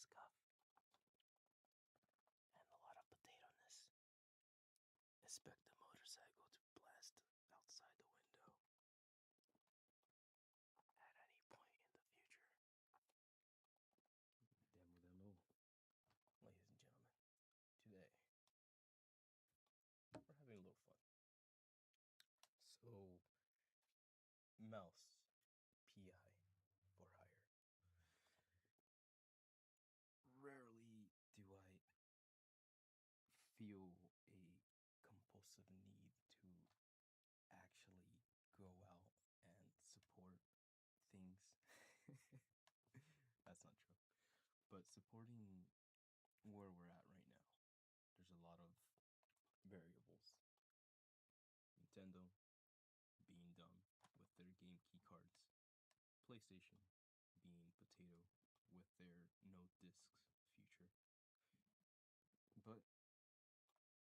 scuff and a lot of potato-ness. Expect the motorcycle to blast outside the window at any point in the future. Demo, ladies and gentlemen. Today, we're having a little fun. So, mouse PI for hire. Rarely do I feel a compulsive need to actually go out and support things. That's not true. But supporting where we're at right now, there's a lot of variables. Nintendo being done with their game key cards. PlayStation being potato with their no discs future. But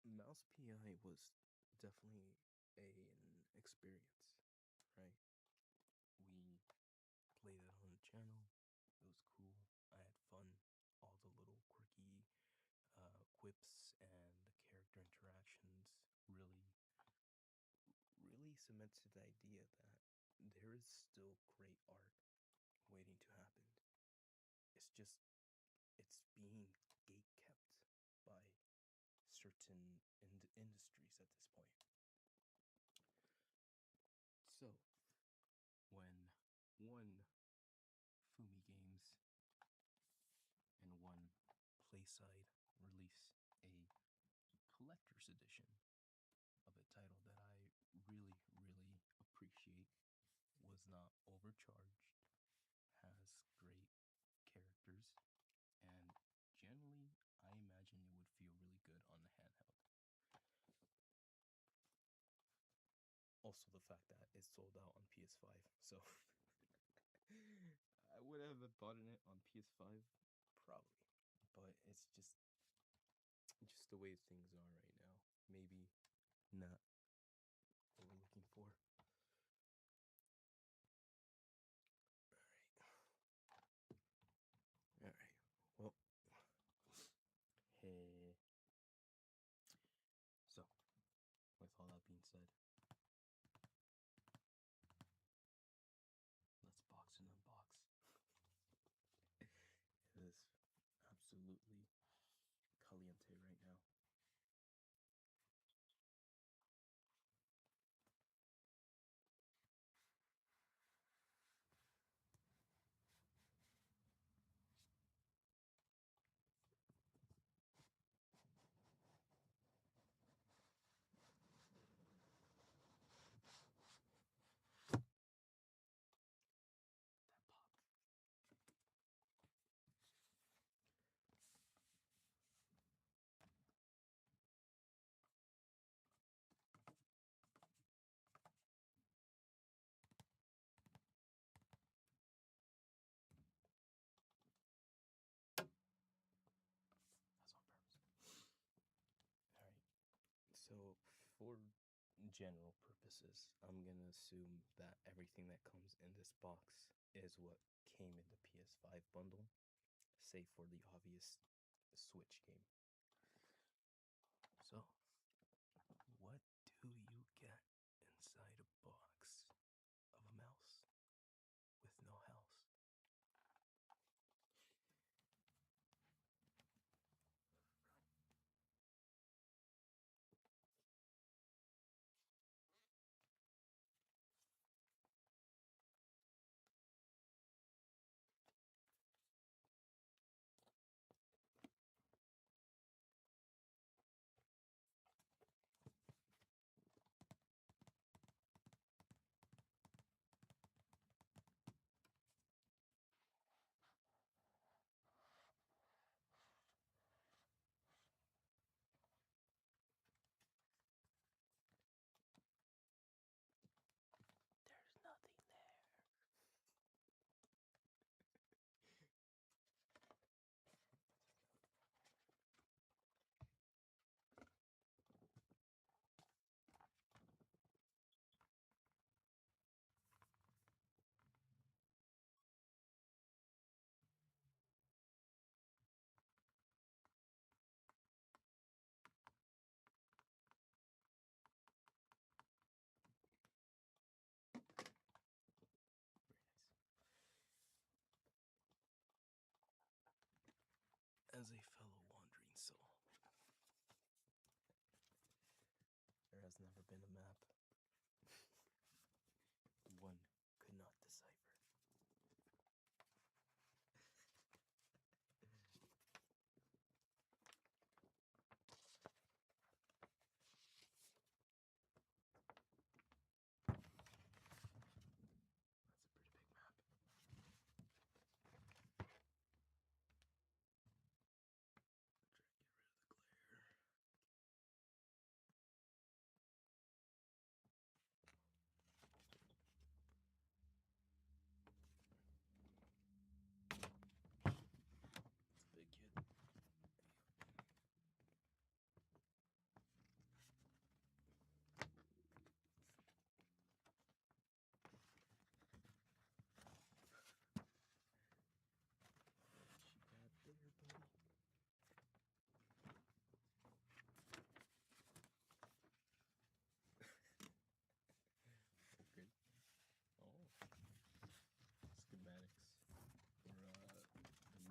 mouse PI was definitely an experience, right? We played it on the channel. It was cool. I had fun. All the little quirky quips and the character interactions really cemented the idea that there is still great art waiting to happen. It's just, it's being gatekept by certain industries at this point. So, when one Fumi Games and one Playside release a collector's edition of a title that I really appreciate, was not overcharged, has great characters, and generally, I imagine it would feel really good on the handheld. Also, the fact that it sold out on PS5, so I would have bought it on PS5, probably, but it's just the way things are right now. Maybe not what we're looking for. Alright, well, hey. So, with all that being said, let's box and unbox. It is absolutely caliente right now. That popped. That's on purpose. Alright, so for general purposes, I'm gonna assume that everything that comes in this box is what came in the PS5 bundle, save for the obvious Switch game. So, what do you get inside a box of a mouse with no house? as a fellow wandering soul. There has never been a map one could not decipher.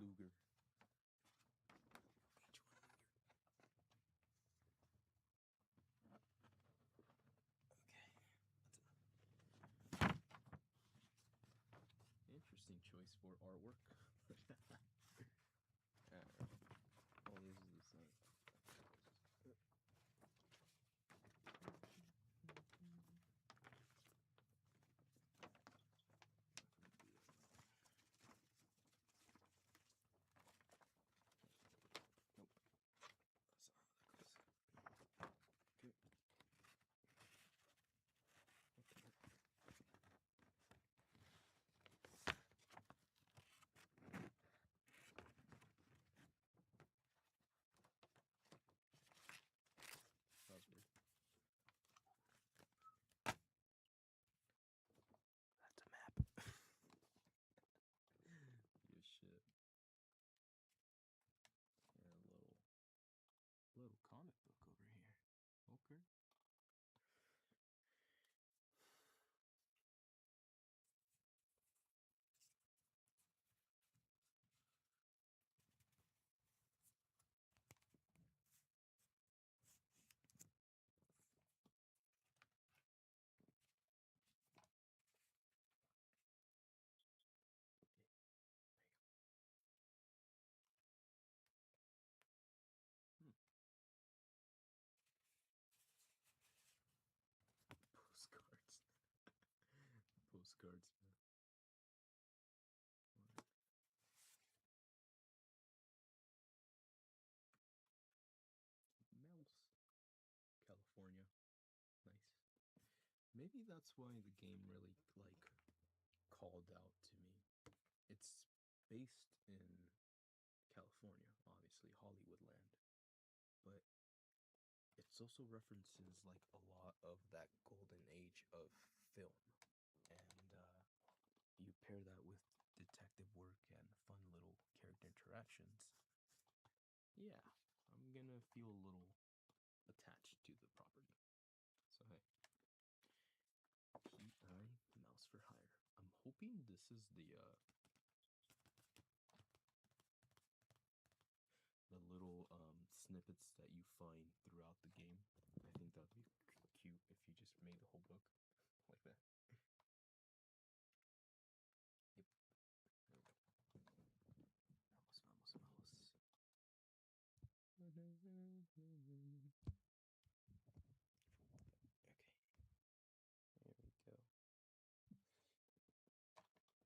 Luger. Okay. Interesting choice for artwork. Oh, this is the sun. That's a map. Yeah, shit. Yeah, little comic book over here. Okay. Postcards. Postcards, man. Mouse. California. Nice. Maybe that's why the game really, called out to me. It's based in California, obviously, Hollywood land. But it's also references, a lot of that golden age of film. And, you pair that with detective work and fun little character interactions. Yeah, I'm gonna feel a little attached to the property. So hey, PI Mouse for Hire. I'm hoping this is the little snippets that you find throughout the game. I think that'd be cute if you just made the whole book like that. Yep. There we go. Vamos. Okay. There we go.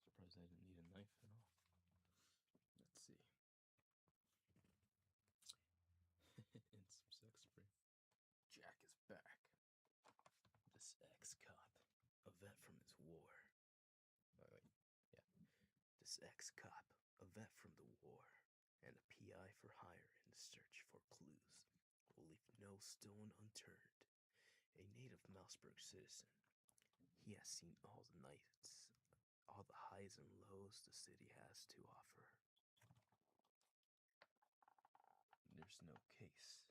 Surprised I didn't need a knife at all. Let's see. And some sex spray. Jack is back. This ex-cop, a vet from his war. Wait. Yeah. This ex-cop, a vet from the war, and a PI for hire in the search for clues, will leave no stone unturned. A native Mouseburg citizen, he has seen all the nights, all the highs and lows the city has to offer. There's no case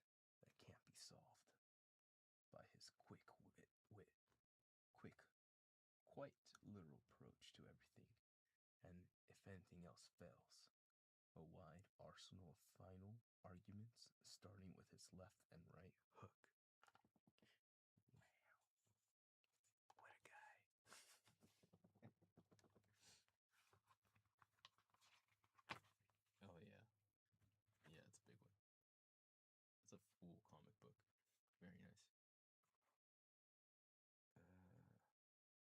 that can't be solved by his quick quite literal approach to everything. And if anything else fails, A wide arsenal of final arguments, starting with his left and right hook. Wow, what a guy. Oh, yeah. Yeah, it's a big one. It's a full comic book. Very nice.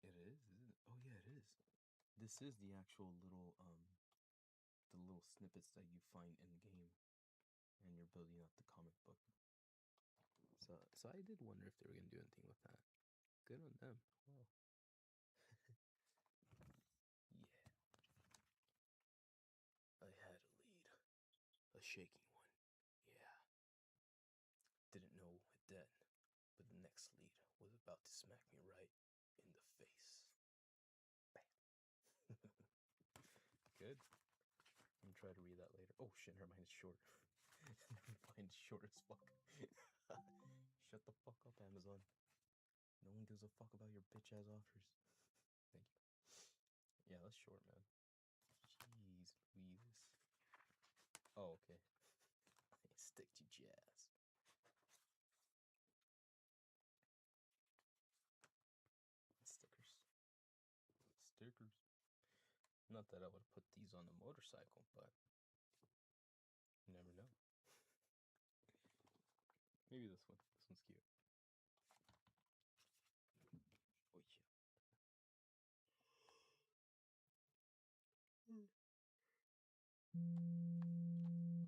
It is, isn't it? Oh, yeah, it is. This is the actual the little snippets that you find in the game, and you're building up the comic book. So I did wonder if they were gonna do anything with that. Good on them. Wow. Yeah, I had a lead, a shaky one. Yeah, didn't know it then, but the next lead was about to smack me right in the face. Bam. Good. I'm gonna try to read that later. Oh shit, never mind, it's short. Never mind, it's short as fuck. Shut the fuck up, Amazon. No one gives a fuck about your bitch ass offers. Thank you. Yeah, that's short, man. Jeez Louise. Oh, okay. Stick to jazz. Stickers. Stickers. Not that I would put these on a motorcycle, but you never know. Maybe this one. This one's cute. Oh, yeah.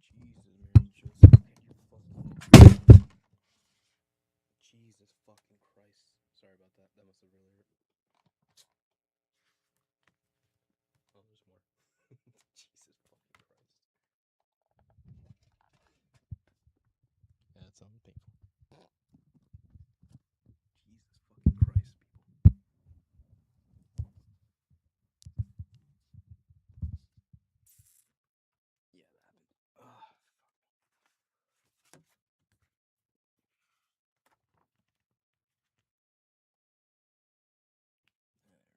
Jesus, Mary Joseph, get your fucking. Jesus fucking Christ. Sorry about that. That must have really hurt. Oh, there's more. Jesus fucking Christ. Yeah, it sounds painful. Jesus fucking Christ, people. Yeah, that happened. Ugh, fuck. Alright.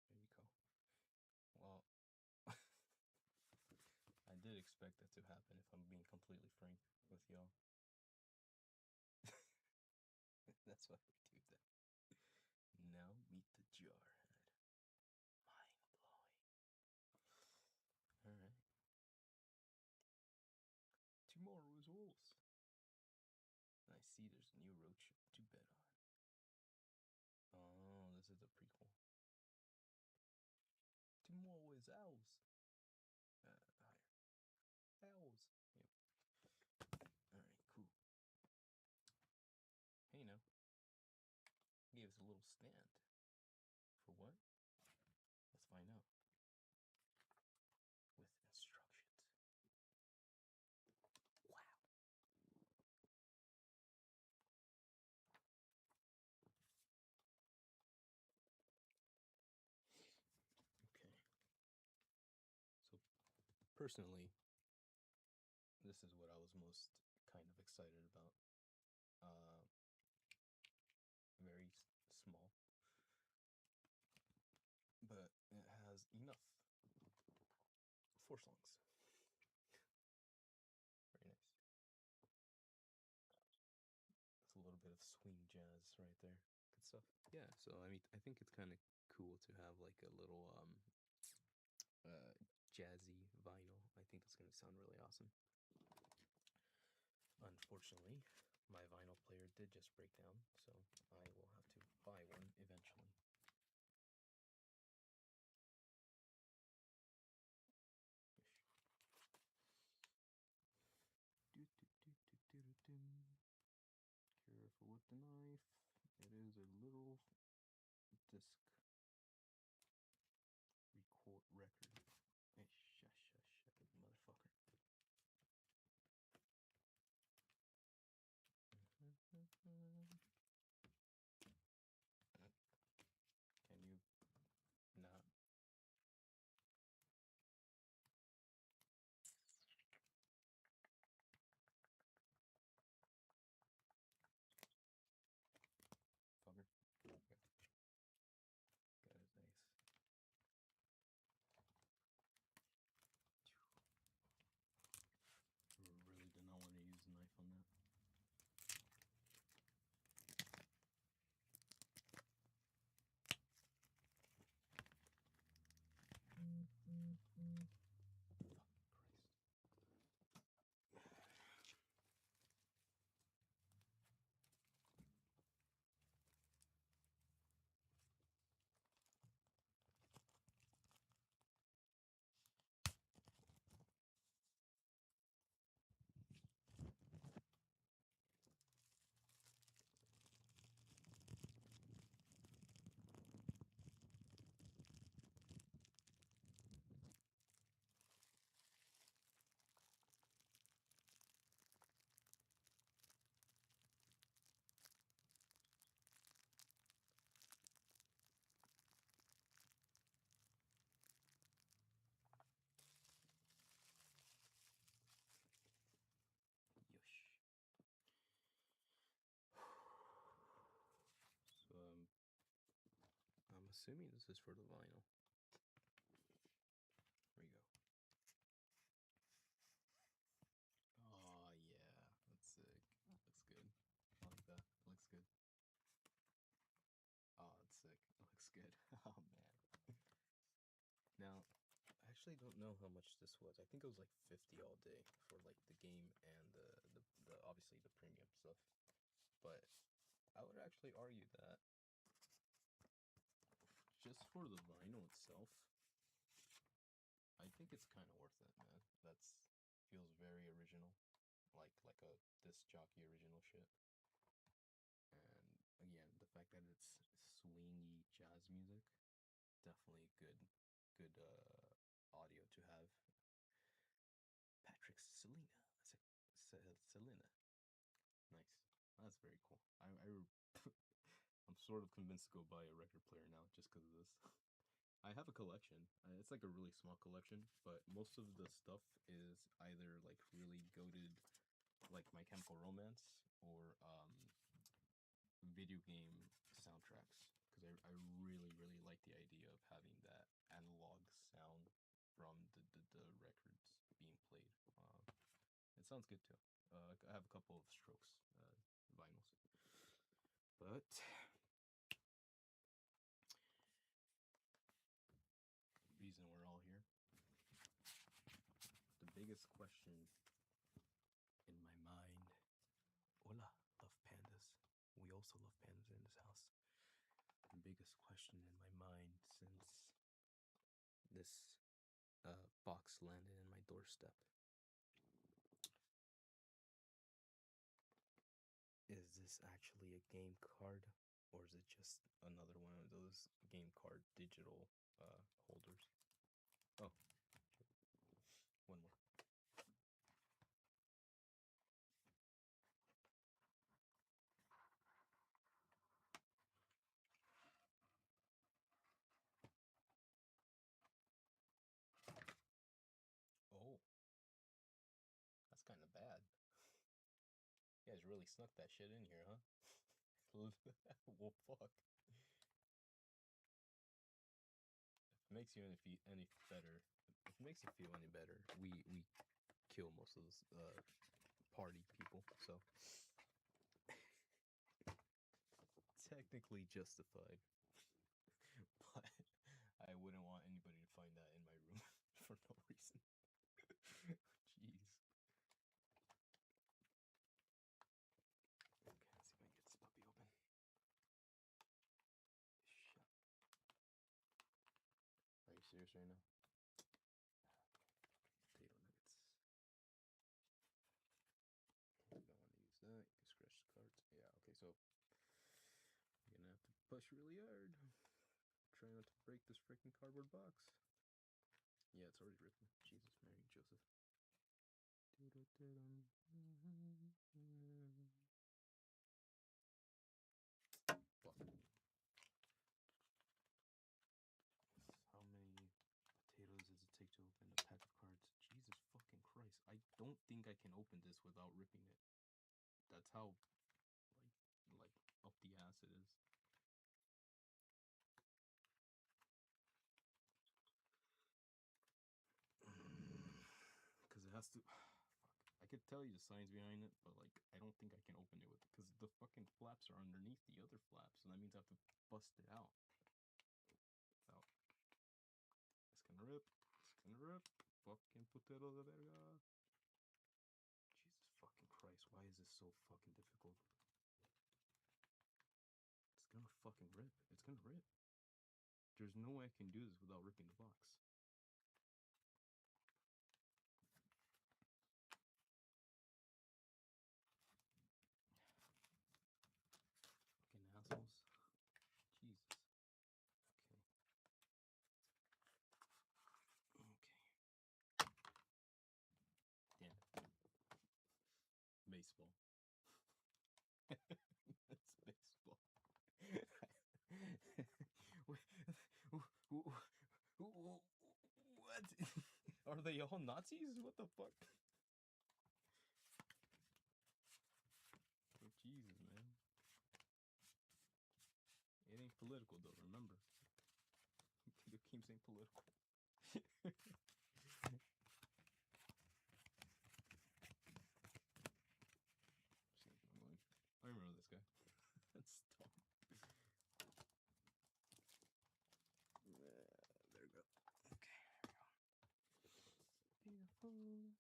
There you go. Well, I did expect that to happen if I'm being completely frank with y'all. That's why we do that. Now meet the jarhead. Mind blowing. Alright. Tomorrow is Wolves. I see there's a new road trip to bet on. Oh, this is a prequel. Tomorrow is Owls. Higher. Owls. Yep. Alright, cool. Hey now. Gave us a little stand. For what? Let's find out. With instructions. Wow. Okay. So, personally, this is what I was most kind of excited about. Uh, very small, but it has enough. 4 songs. Very nice. It's a little bit of swing jazz right there. Good stuff. Yeah, so I mean, I think it's kind of cool to have like a little jazzy vinyl. I think that's gonna sound really awesome. Unfortunately, my vinyl player did just break down, so I will have to buy one eventually. Careful with the knife. It is a little disc record. Hey, shush, motherfucker. Can you not? Fucker. Okay. assuming this is for the vinyl. Here we go. Oh yeah, that's sick. Looks good. I like that. Looks good. Oh, that's sick. It looks good. Oh man. Now, I actually don't know how much this was. I think it was like 50 all day for like the game and the obviously the premium stuff. But I would actually argue that just for the vinyl itself, I think it's kind of worth it, man. That's feels very original, like a disc jockey original shit. And again, the fact that it's swingy jazz music, definitely good audio to have. Patrick Selena, Selena, nice. That's very cool. I'm sort of convinced to go buy a record player now just because of this. I have a collection. It's like a really small collection, but most of the stuff is either like really goated, like My Chemical Romance, or video game soundtracks. Because I really like the idea of having that analog sound from the records being played. It sounds good too. I have a couple of Strokes vinyls, but reason we're all here. The biggest question in my mind. Hola, love pandas. We also love pandas in this house. The biggest question in my mind since this box landed in my doorstep is this actually a game card, or is it just another one of those game card digital holders? Oh, one more. Oh, that's kind of bad. You guys really snuck that shit in here, huh? Well, fuck. If it makes you any better, if it makes you feel any better, we kill most of those party people, so technically justified. But I wouldn't want anybody to find that in my room for no reason. Jeez. Okay, let's see if I can get this puppy open. Shut. Are you serious right now? Potato nuggets. You don't want to use that. You can scratch the cards. Yeah, okay, so you're gonna have to push really hard. Try not to break this freaking cardboard box. Yeah, it's already ripping. Jesus, Mary, Joseph. Fuck. How many potatoes does it take to open a pack of cards? Jesus fucking Christ. I don't think I can open this without ripping it. That's how, like up the ass it is. Because it has to... Fuck. I could tell you the science behind it, but like I don't think I can open it with it because the fucking flaps are underneath the other flaps, so that means I have to bust it out. It's out. It's gonna rip. It's gonna rip. Fucking potato de verga. Jesus fucking Christ, why is this so fucking difficult? It's gonna fucking rip. It's gonna rip. There's no way I can do this without ripping the box. Fucking assholes. Jesus. Okay. Damn it. Baseball. That's baseball. What? Are they all Nazis? What the fuck? Oh, Jesus, man. It ain't political though, remember. keep saying political. I remember this guy. That's dumb. There we go. Okay, there we go. Beautiful.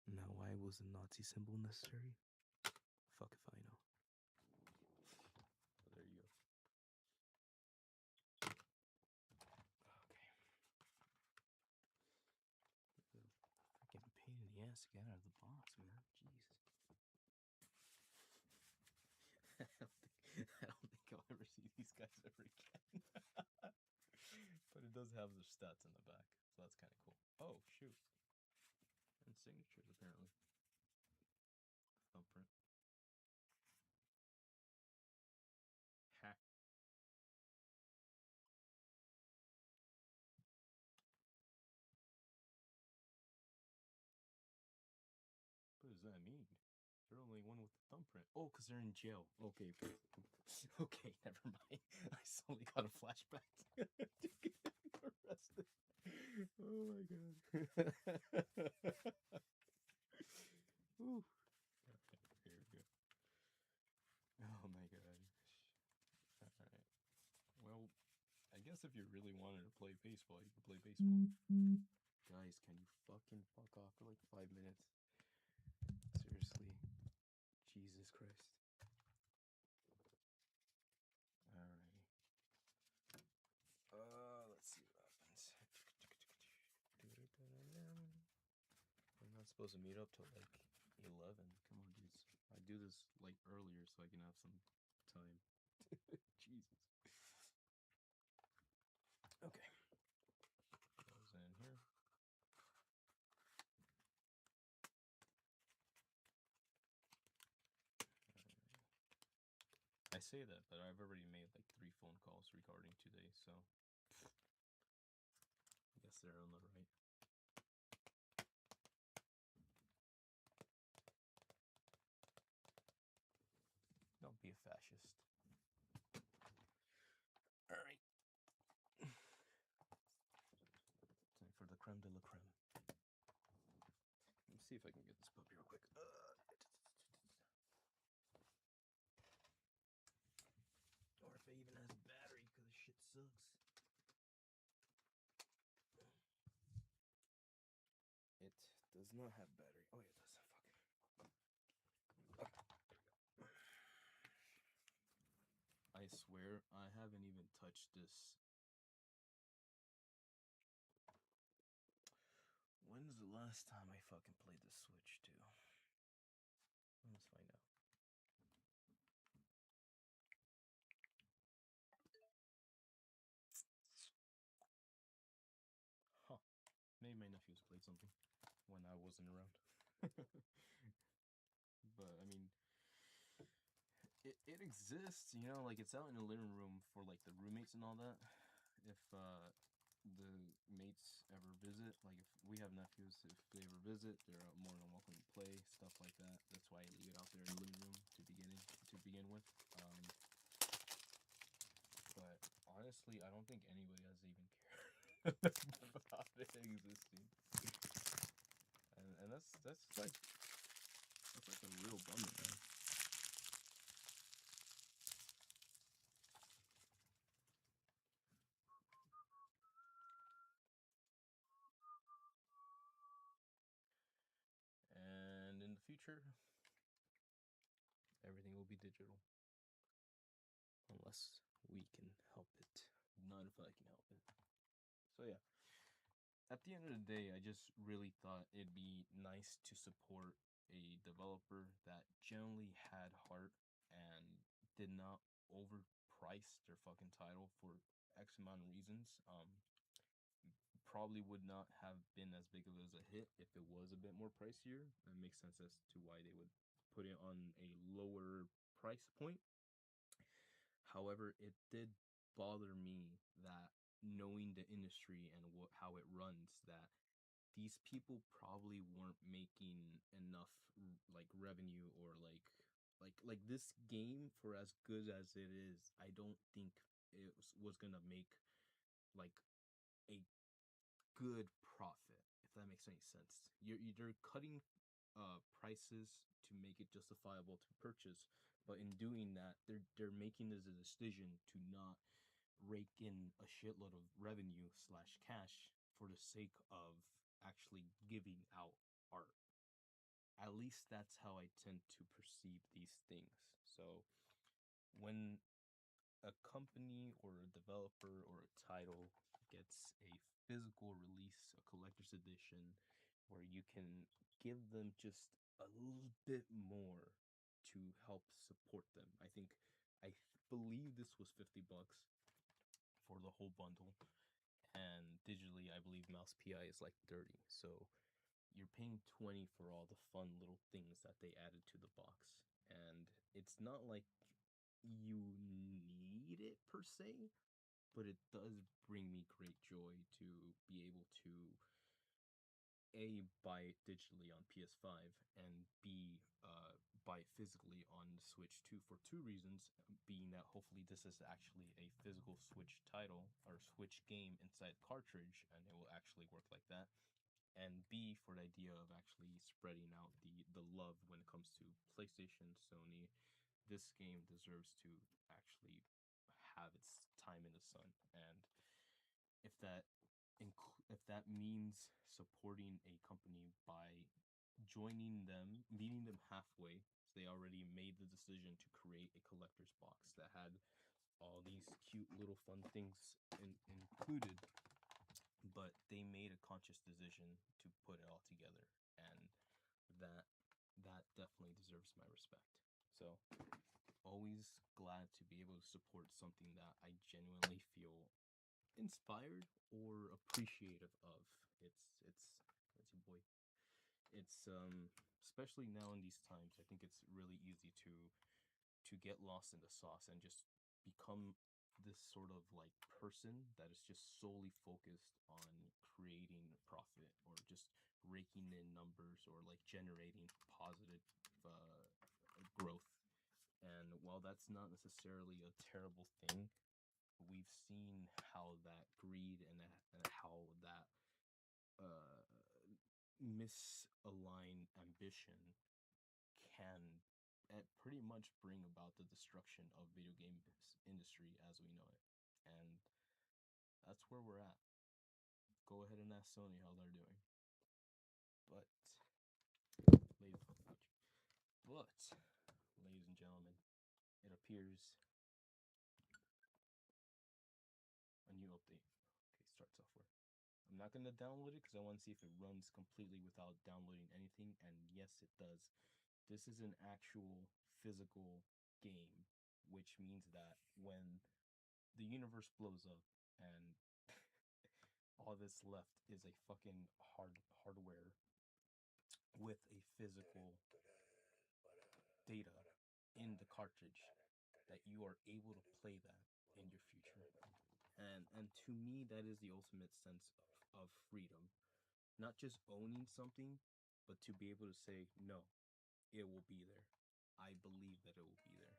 Now, why was the Nazi symbol necessary? Fuck if I know. Oh, there you go. Okay. Freaking pain in the ass to get out of the box, man. Jesus. I don't think I'll ever see these guys ever again. But it does have their stats in the back, so that's kind of cool. Oh, shoot. And signatures, apparently. Thumbprint. Ha. What does that mean? They're only one with the thumbprint. Oh, because they're in jail. Okay. Okay, never mind. I suddenly got a flashback to getting arrested. Oh my god. Ooh. Okay, here we go. Oh my god. Alright. Well, I guess if you really wanted to play baseball, you could play baseball. Guys, can you fucking fuck off for like 5 minutes? Seriously. Jesus Christ. Alrighty. Let's see what happens. We're not supposed to meet up till like 11. Come on, dudes. I do this like earlier so I can have some time. Jesus. Okay. Goes in here. I say that, but I've already made like 3 phone calls regarding today, so I guess they're on the right. Don't be a fascist. Alright. Time for the creme de la creme. Let me see if I can get this puppy real quick. Or if it even has a battery, because this shit sucks. It does not have battery. Oh, yeah, it does. Fuck. Okay, I swear, I haven't even touched this. When's the last time I fucking played the Switch, too? Let's find out. Huh. Maybe my nephews played something when I wasn't around. But, I mean, it exists, you know, like, it's out in the living room for, like, the roommates and all that. If, the mates ever visit, like, if we have nephews, if they ever visit, they're more than welcome to play, stuff like that. That's why I leave it out there in the living room to begin with. But honestly, I don't think anybody has even cared about it existing. And that's like a real bummer, man. And in the future, everything will be digital. Unless we can help it. Not if I can help it. So yeah. At the end of the day, I just really thought it'd be nice to support a developer that generally had heart and did not overprice their fucking title for X amount of reasons. Probably would not have been as big of a hit if it was a bit more pricier. That makes sense as to why they would put it on a lower price point. However, it did bother me that knowing the industry and how it runs, that these people probably weren't making enough like revenue, or like this game, for as good as it is, I don't think it was gonna make like a good profit, if that makes any sense. They're cutting prices to make it justifiable to purchase, but in doing that, they're making this a decision to not rake in a shitload of revenue slash cash for the sake of actually giving out art. At least that's how I tend to perceive these things. So when a company or a developer or a title gets a physical release, a collector's edition, where you can give them just a little bit more to help support them. I believe this was $50 for the whole bundle, and digitally, I believe Mouse PI is like 30. So you're paying 20 for all the fun little things that they added to the box. And it's not like you need it per se, but it does bring me great joy to be able to A, buy it digitally on PS5, and B, buy it physically on the Switch too, for two reasons. Being that hopefully this is actually a physical Switch title or Switch game inside cartridge, and it will actually work like that. And B, for the idea of actually spreading out the love when it comes to PlayStation, Sony. This game deserves to actually have its time in the sun, and if that if that means supporting a company by joining them, meeting them halfway, so they already made the decision to create a collector's box that had all these cute little fun things included, but they made a conscious decision to put it all together, and that that definitely deserves my respect. So always glad to be able to support something that I genuinely feel inspired or appreciative of. It's your boy. It's especially now in these times, I think it's really easy to get lost in the sauce and just become this sort of like person that is just solely focused on creating profit, or just raking in numbers, or like generating positive uh, growth. And while that's not necessarily a terrible thing, we've seen how that greed and how that uh, misaligned ambition can pretty much bring about the destruction of video game industry as we know it. And that's where we're at. Go ahead and ask Sony how they're doing. But, ladies, ladies and gentlemen, it appears a new update. Okay, start software. I'm not going to download it because I want to see if it runs completely without downloading anything, and yes, it does. This is an actual physical game, which means that when the universe blows up and all that's left is a fucking hardware with a physical data in the cartridge, that you are able to play that in your future. And to me, that is the ultimate sense of freedom. Not just owning something, but to be able to say, no, it will be there. I believe that it will be there.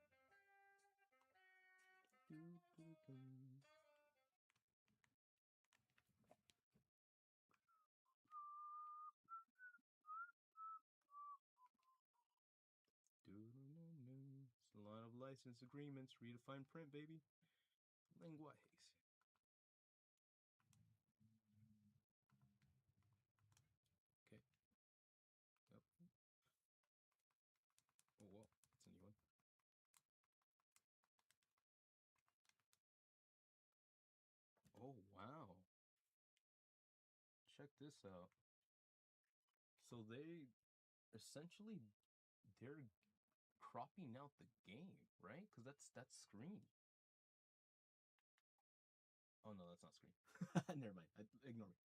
It's a lot of license agreements, redefined print, baby. Linguajes. Okay. Yep. Oh, whoa. That's a new one. Oh, wow. Check this out. So essentially they're cropping out the game, right? Because that's screen. Oh no, that's not screen. Never mind. Ignore me.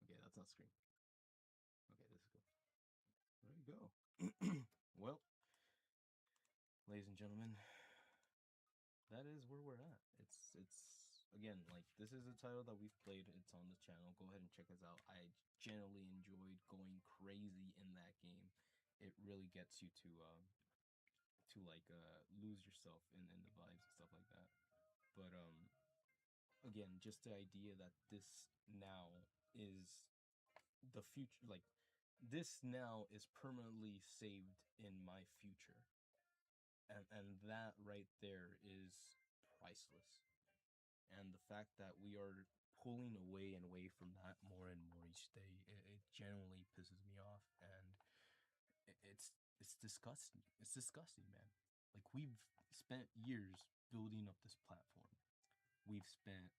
Okay, that's not screen. Okay, this is good. There you go. Well, ladies and gentlemen, that is where we're at. It's again, like, this is a title that we've played. It's on the channel. Go ahead and check us out. I generally enjoyed going crazy in that game. It really gets you to like lose yourself in the vibes and stuff like that. But again, just the idea that this now is the future, like, this now is permanently saved in my future, and that right there is priceless. And the fact that we are pulling away and away from that more and more each day, it genuinely pisses me off. And it's disgusting. It's disgusting, man. Like, we've spent years building up this platform. We've spent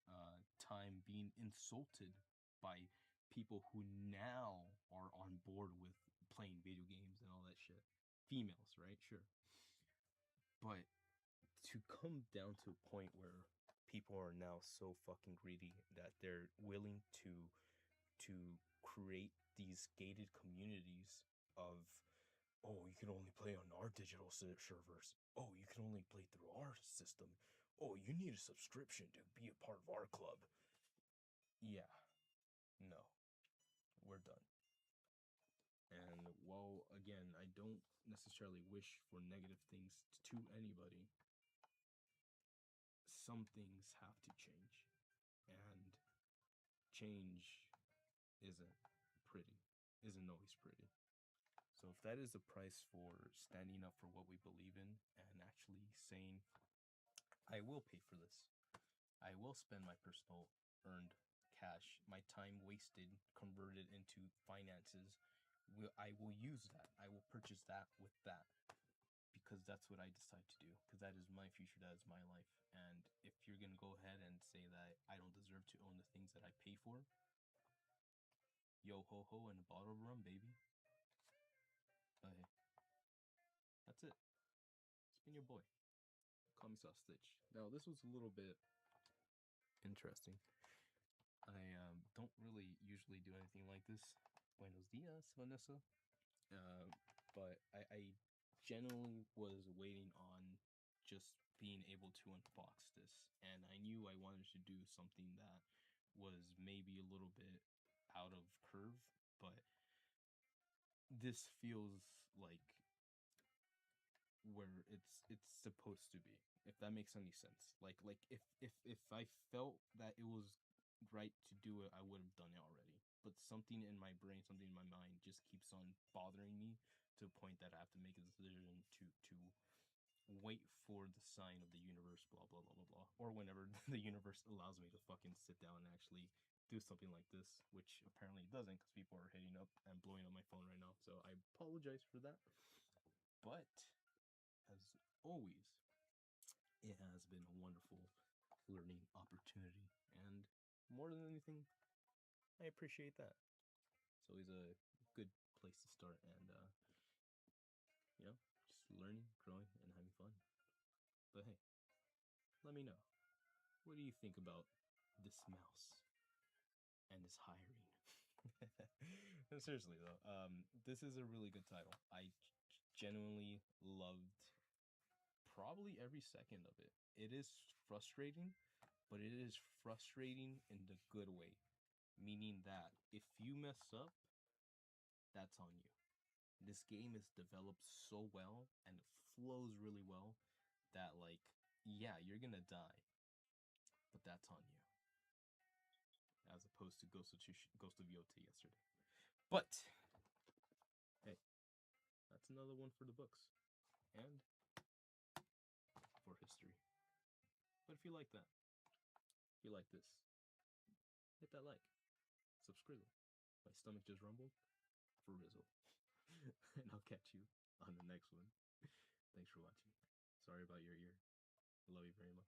time being insulted by people who now are on board with playing video games and all that shit. Females, right? Sure. But to come down to a point where people are now so fucking greedy that they're willing to create these gated communities of, oh, you can only play on our digital servers. Oh, you can only play through our system. Oh, you need a subscription to be a part of our club. Yeah, no, we're done. And while, again, I don't necessarily wish for negative things to anybody, some things have to change. And change isn't pretty, isn't always pretty. So if that is the price for standing up for what we believe in and actually saying, I will pay for this, I will spend my personal earned cash, my time wasted, converted into finances, I will use that. I will purchase that with that. Because that's what I decide to do. Because that is my future, that is my life. And if you're going to go ahead and say that I don't deserve to own the things that I pay for, yo ho ho and a bottle of rum, baby. But hey, that's it. It's been your boy. Call me Soft Stitch. Now, this was a little bit interesting. I don't really usually do anything like this. Buenos dias, Vanessa. But I genuinely was waiting on just being able to unbox this. And I knew I wanted to do something that was maybe a little bit out of curve, but this feels like where it's supposed to be, if that makes any sense. Like if I felt that it was right to do it, I would have done it already. But something in my brain, something in my mind just keeps on bothering me to a point that I have to make a decision to wait for the sign of the universe, blah blah blah blah blah, or whenever the universe allows me to fucking sit down and actually do something like this, which apparently it doesn't because people are hitting up and blowing up my phone right now. So I apologize for that. But as always, it has been a wonderful learning opportunity, and more than anything, I appreciate that. It's always a good place to start, and just learning, growing, and having fun. But hey, let me know, what do you think about this mouse and this hiring? No, seriously though, this is a really good title. I genuinely loved probably every second of it. It is frustrating, but it is frustrating in the good way. Meaning that if you mess up, that's on you. This game is developed so well and it flows really well that, like, yeah, you're gonna die, but that's on you. As opposed to Ghost of Yota yesterday. But hey, that's another one for the books and for history. But if you like that, if you like this, hit that like, subscribe. My stomach just rumbled for Rizzle. And I'll catch you on the next one. Thanks for watching. Sorry about your ear. I love you very much.